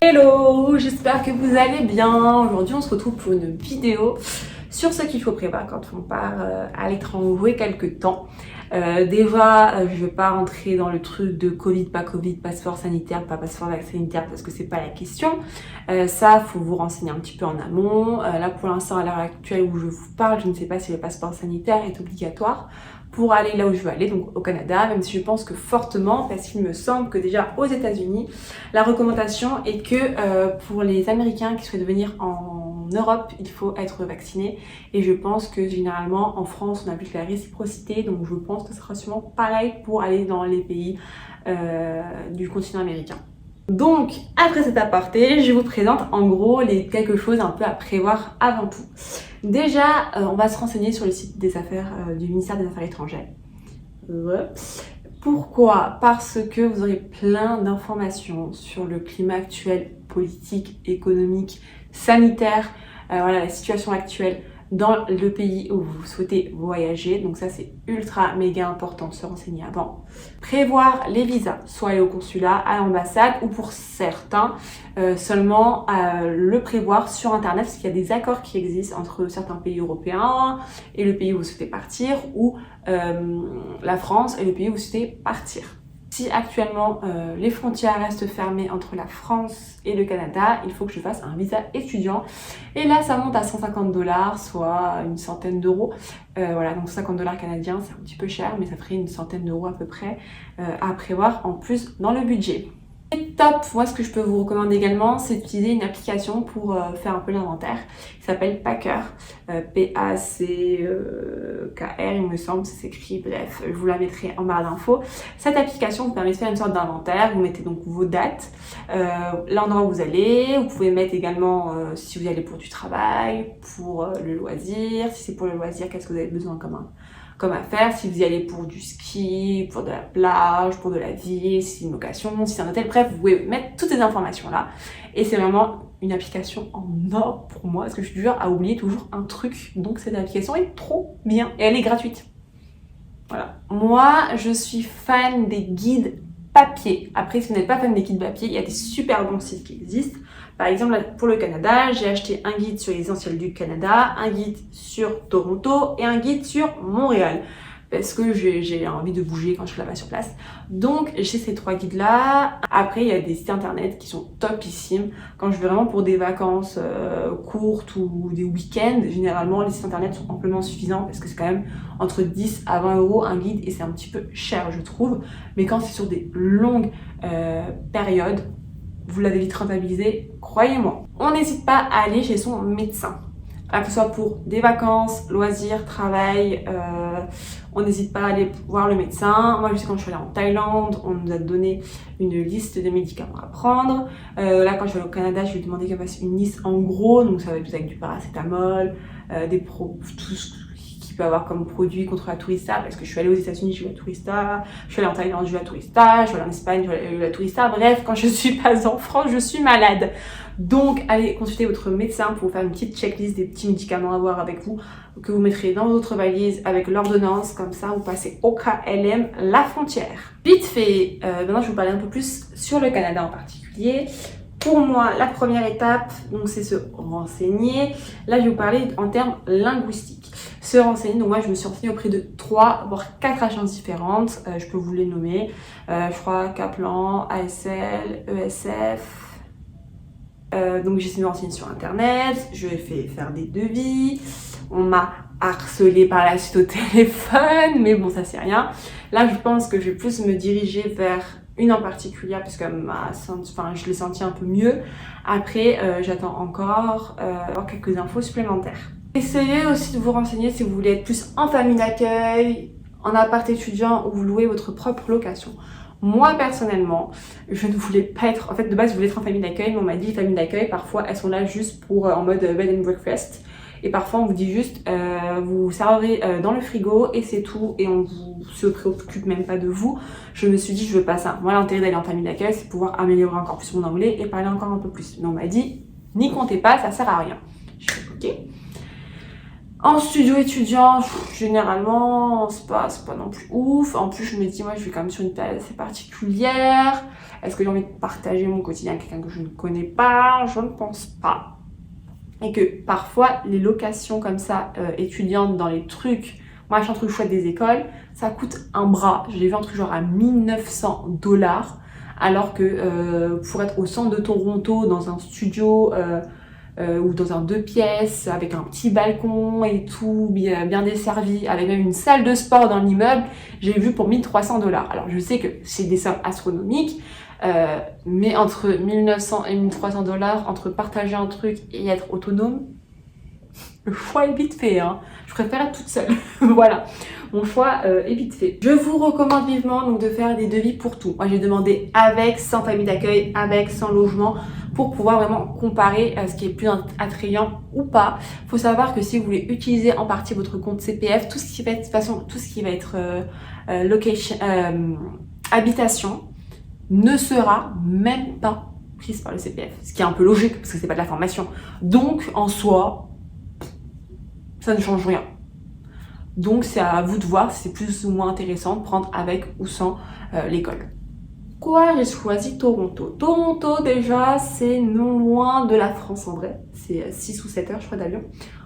Hello, j'espère que vous allez bien. Aujourd'hui on se retrouve pour une vidéo sur ce qu'il faut prévoir quand on part à l'étranger quelques temps. Déjà, je ne vais pas rentrer dans le truc de Covid, pas Covid, passeport sanitaire, pas passeport sanitaire parce que c'est pas la question. Ça, faut vous renseigner un petit peu en amont. Là pour l'instant, à l'heure actuelle où je vous parle, je ne sais pas si le passeport sanitaire est obligatoire pour aller là où je veux aller, donc au Canada, même si je pense que fortement, parce qu'il me semble que déjà aux États-Unis, la recommandation est que pour les Américains qui souhaitent venir en Europe, il faut être vacciné. Et je pense que généralement en France, on applique la réciprocité, donc je pense que ce sera sûrement pareil pour aller dans les pays du continent américain. Donc, après cet aparté, je vous présente en gros quelque chose un peu à prévoir avant tout. Déjà, on va se renseigner sur le site des affaires du ministère des Affaires étrangères. Pourquoi? Parce que vous aurez plein d'informations sur le climat actuel, politique, économique, sanitaire, voilà la situation actuelle dans le pays où vous souhaitez voyager. Donc ça, c'est ultra méga important de se renseigner avant. Prévoir les visas, soit aller au consulat, à l'ambassade, ou pour certains, seulement le prévoir sur Internet, parce qu'il y a des accords qui existent entre certains pays européens et le pays où vous souhaitez partir, ou la France et le pays où vous souhaitez partir. Si actuellement les frontières restent fermées entre la France et le Canada, il faut que je fasse un visa étudiant. Et là, ça monte à 150 $, soit une centaine d'euros. Voilà, donc 50 $ canadiens, c'est un petit peu cher, mais ça ferait une centaine d'euros à peu près à prévoir en plus dans le budget. Et top, moi ce que je peux vous recommander également, c'est d'utiliser une application pour faire un peu l'inventaire qui s'appelle Packer, P-A-C-K-R il me semble, ça s'écrit, bref, je vous la mettrai en barre d'infos. Cette application vous permet de faire une sorte d'inventaire, vous mettez donc vos dates, l'endroit où vous allez, vous pouvez mettre également si vous y allez pour du travail, pour le loisir, si c'est pour le loisir, qu'est-ce que vous avez besoin comme affaire, si vous y allez pour du ski, pour de la plage, pour de la ville, si c'est une location, si c'est un hôtel, bref, vous pouvez mettre toutes ces informations là. Et c'est vraiment une application en or pour moi, parce que je suis dure à oublier toujours un truc. Donc cette application est trop bien et elle est gratuite. Voilà. Moi, je suis fan des guides papier. Après, si vous n'êtes pas fan des guides papier, il y a des super bons sites qui existent. Par exemple, pour le Canada, j'ai acheté un guide sur les essentiels du Canada, un guide sur Toronto et un guide sur Montréal. Parce que j'ai envie de bouger quand je suis là-bas sur place. Donc, j'ai ces trois guides-là. Après, il y a des sites internet qui sont topissimes. Quand je vais vraiment pour des vacances courtes ou des week-ends, généralement, les sites internet sont amplement suffisants parce que c'est quand même entre 10 à 20 € un guide et c'est un petit peu cher, je trouve. Mais quand c'est sur des longues périodes, vous l'avez vite rentabilisé, croyez-moi. On n'hésite pas à aller chez son médecin. Que ce soit pour des vacances, loisirs, travail, on n'hésite pas à aller voir le médecin. Moi, je sais quand je suis allée en Thaïlande, on nous a donné une liste de médicaments à prendre. Là, quand je vais au Canada, je lui ai demandé qu'elle fasse une liste en gros, donc ça va être avec du paracétamol, tout ce qu'il peut avoir comme produit contre la tourista, parce que je suis allée aux États-Unis, j'ai eu la tourista, je suis allée en Thaïlande, j'ai eu la tourista, je suis allée en Espagne, j'ai eu la tourista. Bref, quand je suis pas en France, je suis malade. Donc, allez consulter votre médecin pour vous faire une petite checklist des petits médicaments à avoir avec vous, que vous mettrez dans votre valise avec l'ordonnance, comme ça vous passez au KLM la frontière. Vite fait, maintenant je vais vous parler un peu plus sur le Canada en particulier. Pour moi, la première étape, donc c'est se renseigner. Là, je vais vous parler en termes linguistiques. Se renseigner, donc moi je me suis renseignée auprès de 3 voire 4 agences différentes. Je peux vous les nommer. Je crois Kaplan, ASL, ESF. Donc j'ai essayé de me renseigner sur internet, je vais faire des devis, on m'a harcelé par la suite au téléphone, mais bon ça c'est rien. Là je pense que je vais plus me diriger vers une en particulier parce que je l'ai senti un peu mieux. Après j'attends encore avoir quelques infos supplémentaires. Essayez aussi de vous renseigner si vous voulez être plus en famille d'accueil, en appart étudiant ou vous louez votre propre location. Moi, personnellement, je ne voulais pas être... En fait, de base, je voulais être en famille d'accueil, mais on m'a dit les familles d'accueil, parfois, elles sont là juste pour en mode bed and breakfast. Et parfois, on vous dit juste, vous servez dans le frigo et c'est tout. Et on vous se préoccupe même pas de vous. Je me suis dit, je veux pas ça. Moi, l'intérêt d'aller en famille d'accueil, c'est pouvoir améliorer encore plus mon anglais et parler encore un peu plus. Mais on m'a dit, n'y comptez pas, ça sert à rien. Je suis OK. En studio étudiant, généralement, c'est pas non plus ouf. En plus, je me dis, moi, je vais quand même sur une période assez particulière. Est-ce que j'ai envie de partager mon quotidien avec quelqu'un que je ne connais pas? Je ne pense pas. Et que parfois, les locations comme ça, étudiantes dans les trucs, machin truc chouette des écoles, ça coûte un bras. Je l'ai vu un truc genre à 1900$, alors que pour être au centre de Toronto, dans un studio... ou dans un 2 pièces avec un petit balcon et tout, bien desservi, avec même une salle de sport dans l'immeuble, j'ai vu pour 1300$. Alors je sais que c'est des sommes astronomiques, mais entre 1900 et 1300$, entre partager un truc et être autonome, le choix est vite fait, hein. Je préfère être toute seule. Voilà, mon choix est vite fait. Je vous recommande vivement donc de faire des devis pour tout. Moi j'ai demandé avec, sans famille d'accueil, avec, sans logement, pour pouvoir vraiment comparer ce qui est plus attrayant ou pas. Il faut savoir que si vous voulez utiliser en partie votre compte CPF, tout ce qui va être, de toute façon, tout ce qui va être location, habitation, ne sera même pas prise par le CPF. Ce qui est un peu logique parce que c'est pas de la formation. Donc en soi, ça ne change rien. Donc c'est à vous de voir si c'est plus ou moins intéressant de prendre avec ou sans l'école. Pourquoi j'ai choisi Toronto? Toronto déjà c'est non loin de la France en vrai. C'est 6 ou 7 heures je crois d'avion.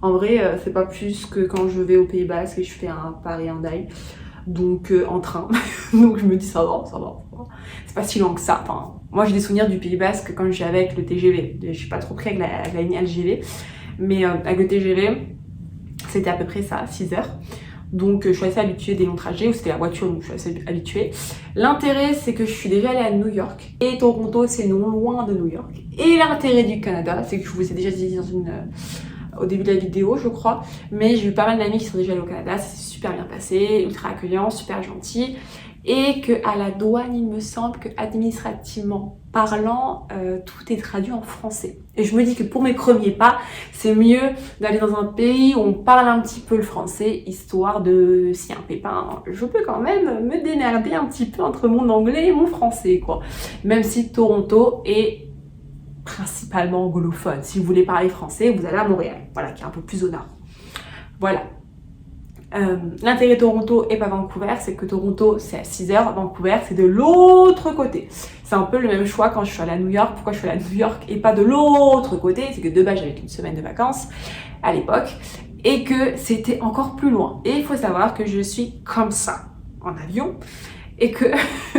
En vrai c'est pas plus que quand je vais au Pays Basque et je fais un Paris-Hendaye. Donc en train. Donc je me dis ça va. C'est pas si loin que ça. Enfin, moi j'ai des souvenirs du Pays Basque quand j'y allais avec le TGV. Je suis pas trop près avec la ligne LGV. Mais avec le TGV, c'était à peu près ça, 6 heures. Donc je suis assez habituée des longs trajets, ou c'était la voiture, donc je suis assez habituée. L'intérêt, c'est que je suis déjà allée à New York. Et Toronto, c'est non loin de New York. Et l'intérêt du Canada, c'est que je vous ai déjà dit au début de la vidéo, je crois. Mais j'ai eu pas mal d'amis qui sont déjà allés au Canada, ça s'est super bien passé, ultra accueillant, super gentil. Et qu'à la douane, il me semble que administrativement parlant, tout est traduit en français. Et je me dis que pour mes premiers pas, c'est mieux d'aller dans un pays où on parle un petit peu le français, histoire de, s'il y a un pépin, je peux quand même me démerder un petit peu entre mon anglais et mon français, quoi. Même si Toronto est principalement anglophone. Si vous voulez parler français, vous allez à Montréal, voilà, qui est un peu plus au nord. Voilà. L'intérêt de Toronto et pas Vancouver, c'est que Toronto c'est à 6 heures, Vancouver c'est de l'autre côté. C'est un peu le même choix quand je suis allée à New York. Pourquoi je suis allée à New York et pas de l'autre côté? C'est que de base j'avais une semaine de vacances à l'époque et que c'était encore plus loin. Et il faut savoir que je suis comme ça en avion et que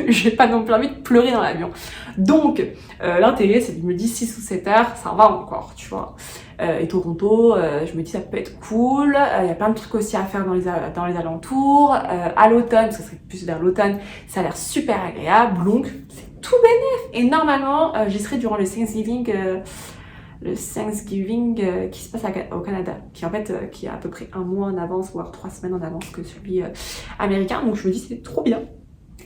j'ai pas non plus envie de pleurer dans l'avion. Donc l'intérêt c'est que je me dis 6 ou 7 heures, ça va encore, tu vois. Et Toronto, je me dis ça peut être cool, il y a plein de trucs aussi à faire dans les alentours. À l'automne, parce que c'est plus vers l'automne, ça a l'air super agréable, donc c'est tout bénef. Et normalement, j'y serai durant le Thanksgiving, qui se passe au Canada, qui en fait qui est à peu près un mois en avance, voire 3 semaines en avance que celui américain, donc je me dis c'est trop bien.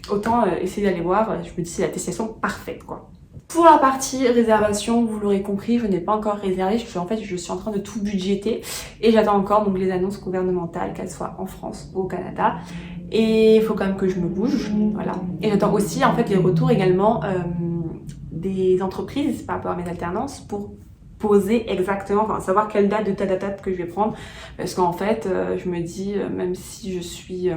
Autant essayer d'aller voir, je me dis c'est la destination parfaite quoi. Pour la partie réservation, vous l'aurez compris, je n'ai pas encore réservé, je suis en train de tout budgéter et j'attends encore donc les annonces gouvernementales, qu'elles soient en France ou au Canada. Et il faut quand même que je me bouge, voilà. Et j'attends aussi en fait les retours également des entreprises par rapport à mes alternances pour poser exactement, enfin savoir quelle date de telle date que je vais prendre. Parce qu'en fait, je me dis, même si je suis...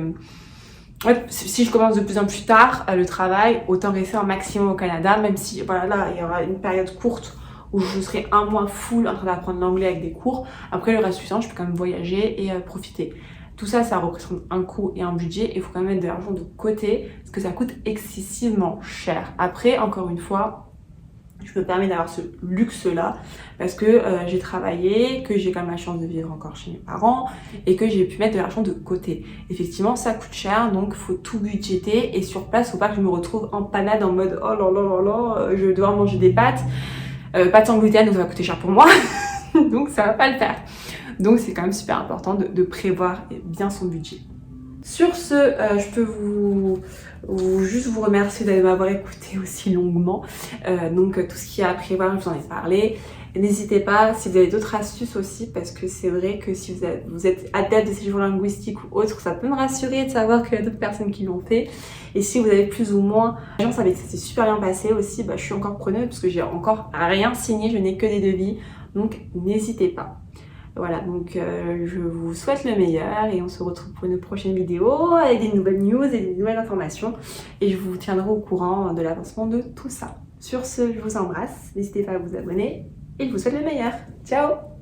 En fait, si je commence de plus en plus tard le travail, autant rester un maximum au Canada, même si voilà, là il y aura une période courte où je serai un mois full en train d'apprendre l'anglais avec des cours. Après le reste du temps, je peux quand même voyager et profiter. Tout ça, ça représente un coût et un budget et il faut quand même mettre de l'argent de côté parce que ça coûte excessivement cher. Après, encore une fois, je me permets d'avoir ce luxe-là parce que j'ai travaillé, que j'ai quand même la chance de vivre encore chez mes parents et que j'ai pu mettre de l'argent de côté. Effectivement, ça coûte cher, donc il faut tout budgéter et sur place, faut pas que je me retrouve en panade en mode oh là là là là, je vais devoir manger des pâtes, pâtes sans gluten, donc ça va coûter cher pour moi, donc ça va pas le faire. Donc c'est quand même super important de prévoir bien son budget. Sur ce, je peux juste vous remercier de m'avoir écouté aussi longuement. Donc tout ce qu'il y a à prévoir, je vous en ai parlé. N'hésitez pas si vous avez d'autres astuces aussi, parce que c'est vrai que si vous êtes adepte de séjour linguistique ou autre, ça peut me rassurer de savoir qu'il y a d'autres personnes qui l'ont fait. Et si vous avez plus ou moins l'agence avec ça s'est super bien passé aussi, je suis encore preneuse parce que j'ai encore rien signé, je n'ai que des devis. Donc n'hésitez pas. Voilà, donc je vous souhaite le meilleur et on se retrouve pour une prochaine vidéo avec des nouvelles news et des nouvelles informations. Et je vous tiendrai au courant de l'avancement de tout ça. Sur ce, je vous embrasse, n'hésitez pas à vous abonner et je vous souhaite le meilleur. Ciao!